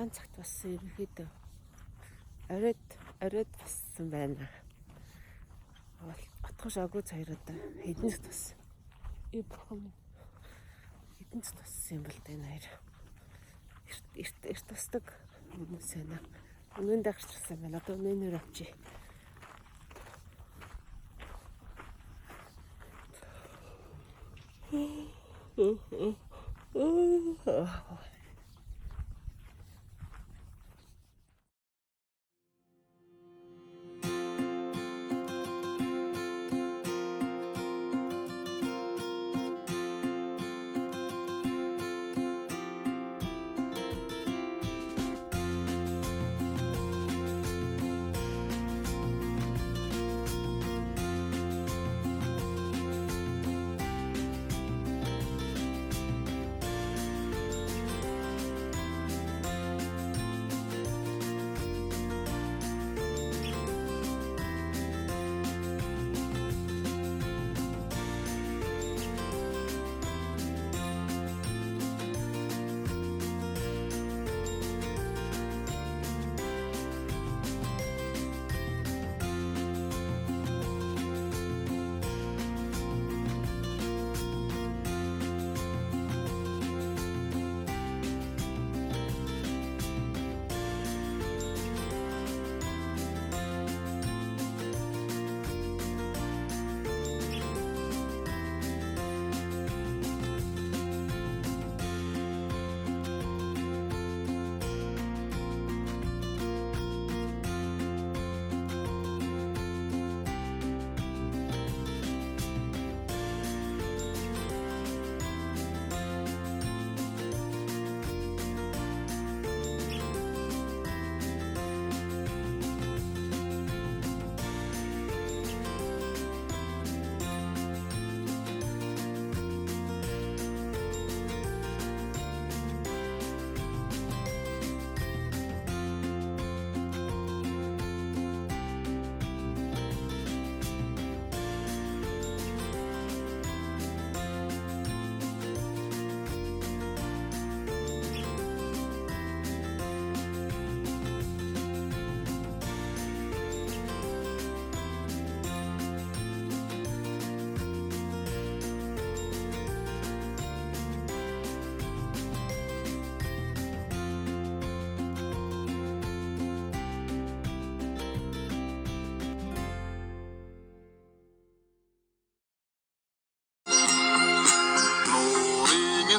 7 цагт болсон ерөнхийдөө оройд боссон байна. Отгош агуу цаар одоо хэдэн цагт болсон. Хэдэн цагт болсон юм бол энэ хоёр. Эрт тусдаг хүмүүс байна. Өнөөдөр гарчихсан байна. Одоо өнөөнөр авчи.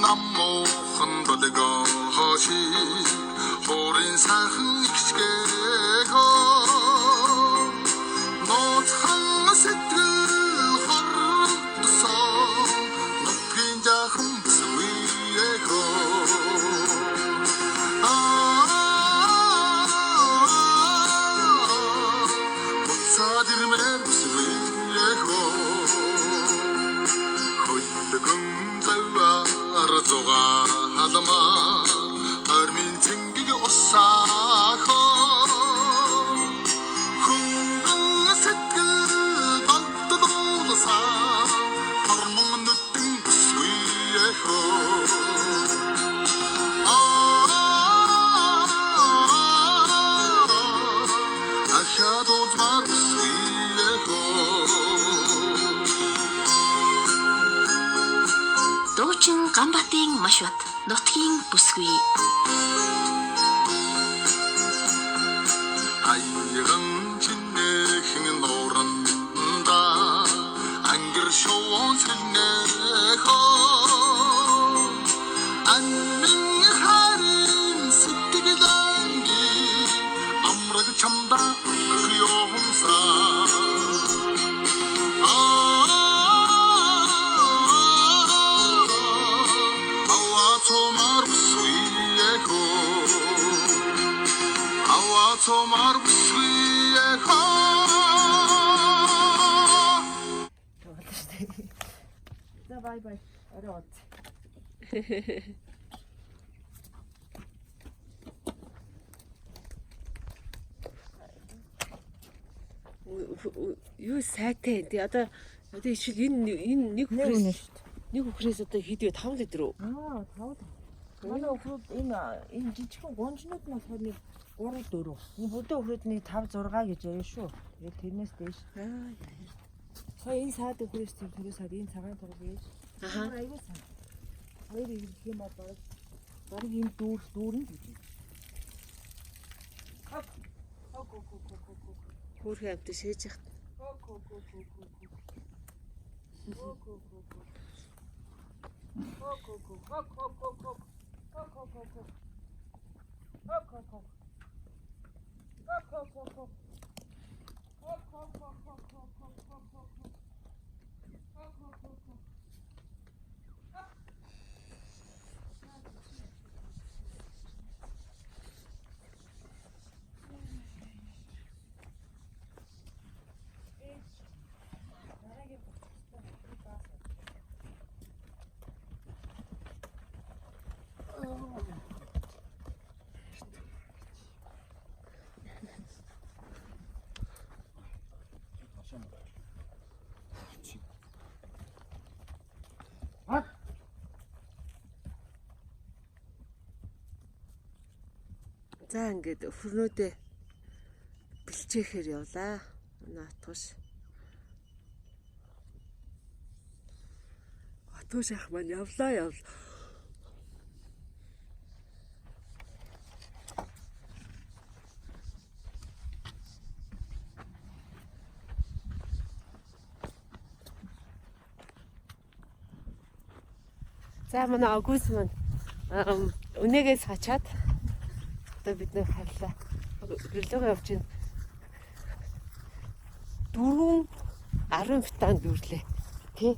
Намуухан долгооши хорин сайхан ичгээхөө ноцхан сэтгэл хордсон нүдгийн жахан бүсвэхөө буцаадэрмээр бүсвэхөө хөдгөн зугаа халмаа армин цэнгэг усаахоо хүнгэн сэтгэл бантдуулсаа хормон нүдэн бүсвэхөө ахадууд мар бүсвэхөө Дуучин Ганбатын маш бат нутгийн бүсгүй. Айган чинэхэн нууранда ангэр шоон сэлнэхөө анмин харин сэтгэлэнги амраг чамда хёмсаа Tomar За бай бай. Орой. Юу сайтай. Тэгээ одоо ишил энэ нэг үхрээс одоо хэд вэ? 5 литр үү? 5 литр. Манай өхрүүд энэ жижигхэн гонжнууд нас хоёр 3 4. Энэ бүдэ өхрүүдний 5 6 гэж яриа шүү. Тэгээд тэрнээс дээш. Сая энэ саад өхрөөс түрүү саад энэ цагаан тугал. Аха. Айгуу сайн. Хоёр ирэх юм бол баг энэ дүүрэн гэж. Хөөрхөн амт шээж яхад. За ингээд өхрнүүдээ бэлчээхээр явлаа. Наатгаш. Атгаш ах маань явлаа. За манай агуус маань өнөөгөөс хачаад одоо бид нэр харлаа. Гэрлөөгөө явж байна. 4-10 фитан дүүрлээ. Тий?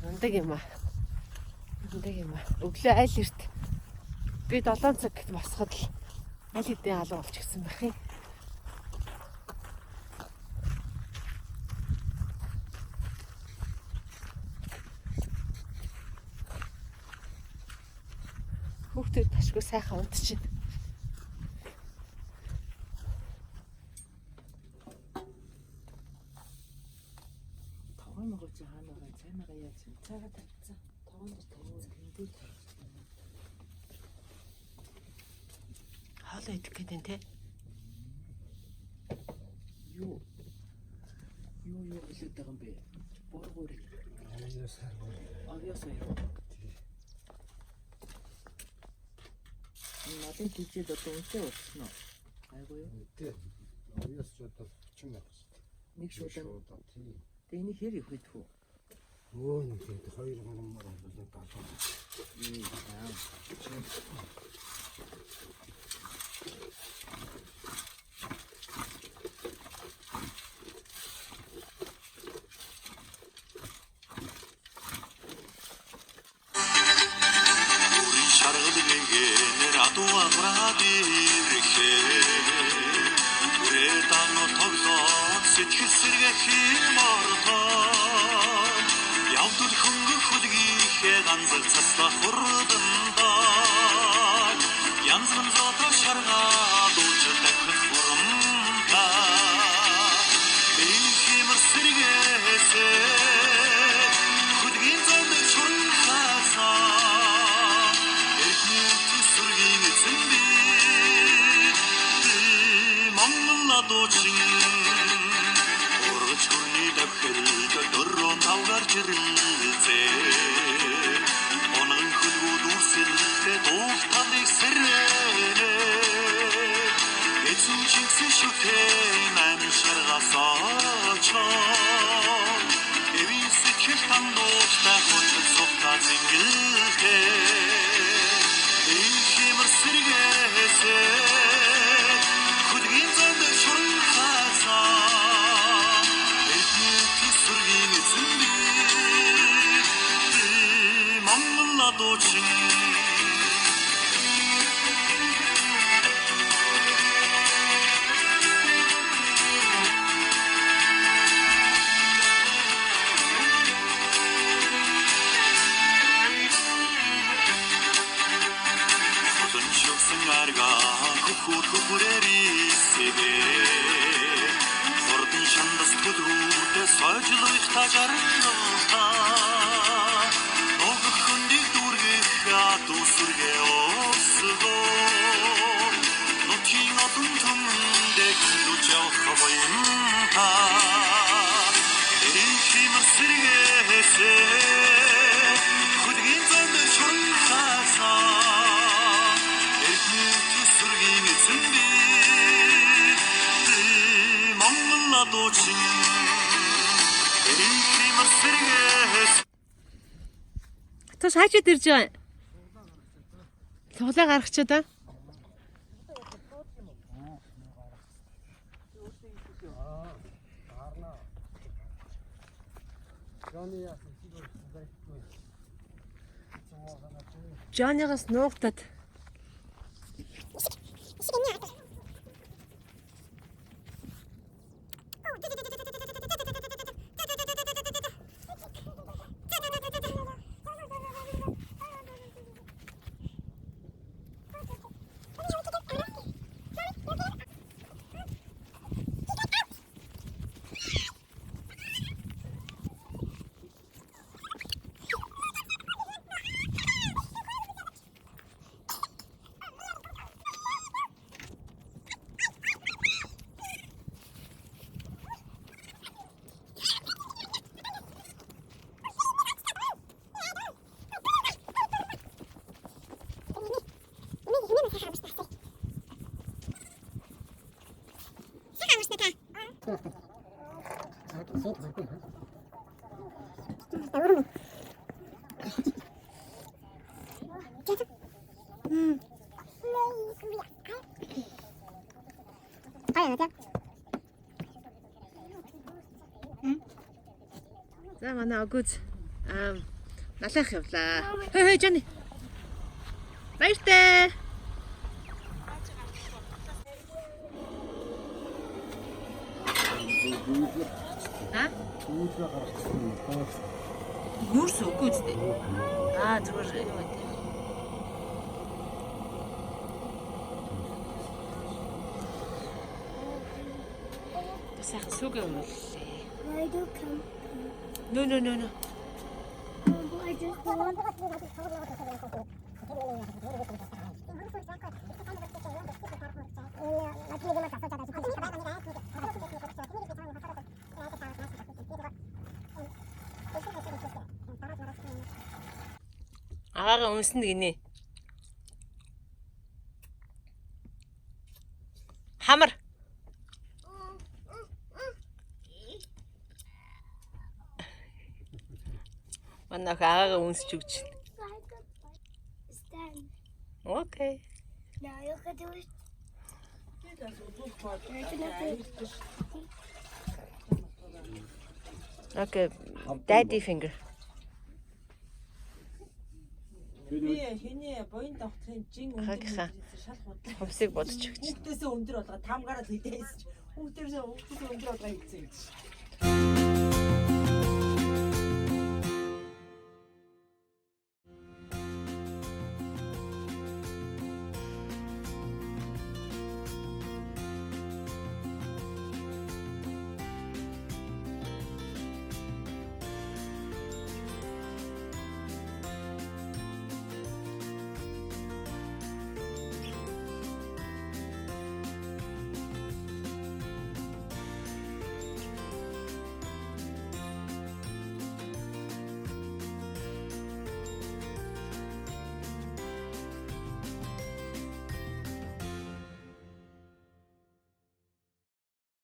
Ундаг юм аа. Өглөө аль эрт би 7 цаг босоход л аль хэдийн алуу болчихсон байх юм. Хүүхдүүд ташгүй сайхан унтчихэв. Могож хаанаа цайнага яаж цаагаа тавьцсан. Тогонд тэндэг. Хаалаа идэх гэдэг те. Юу хэлээд байгаа юм бэ? Боргоор. Авьяасаа юу? Надад тийчээд одоо үнтэй болчихно. Айгуу юу? Тэ. Авьяас ч одоо 30 мянга. Нэг шуудаа. Тэний хэр их вэ? Нэг хэд 2 гомор болоо таалаа. 우리 샤르르게네 라도 아브라디 이렇게 그래 단어 턱서 сэтгэл сэргээ химартаа явдал хөнгө хүлгийхээ ганцар цаслах хурдандаа янзган зото шаргаа дууч дахих хурамдаа химэр сэргээсээ хүлгийн зам шурхасаа эхний төсөргийн эзэмби монголла дуучин дөрөв тавгарч ирэлцээ онон хөлгүүд үсэлтэй дуулталыг сэрээ эцэн чингсэн шүтээ нам шаргасаачаа эвийн сэтгэл тандуустай хөтлөж сухта зингэлтэй химэр сэргээсээ хүлгийн зам шурхасаа дуучин хотон шогсон арга хүхүрэрисэгэ ордын шандас төлөвтэй сойжлох тажарнаа Дус сүргээ өсгөө нутгийн олон түмэндээ хилж явах буянта химэр сэргээсээ хөдгийн зонд шунхаасаа эрдний төсвөргийн эзэн би Монгол дуучин химэр сэргээсээ Тус хаажид ирж байгаа. Цуглаа гаргачихаа да. Жанягаас нуугтаад. За манай огөөз налах явлаа. Хөөе Жани. Баяртай. Юурс өгөөз дээ. Зүгээр юу гэдэг. Сайхан сүгэ өмөллээ. No. I just want Агаагаа унсна гинэ. Хамар. Манай агаагаа унсч өгч байна. stand. Окей. Now you can do it. Окей. Daddy finger. Би хэний боён давхын жин өндөр шал худлаа. Хувсыг бодож өгч. Хүүхдээсээ өндөр болгоо 5 гараад хийдээс. Хүүхдээсээ өндөр болгоо хийцэн.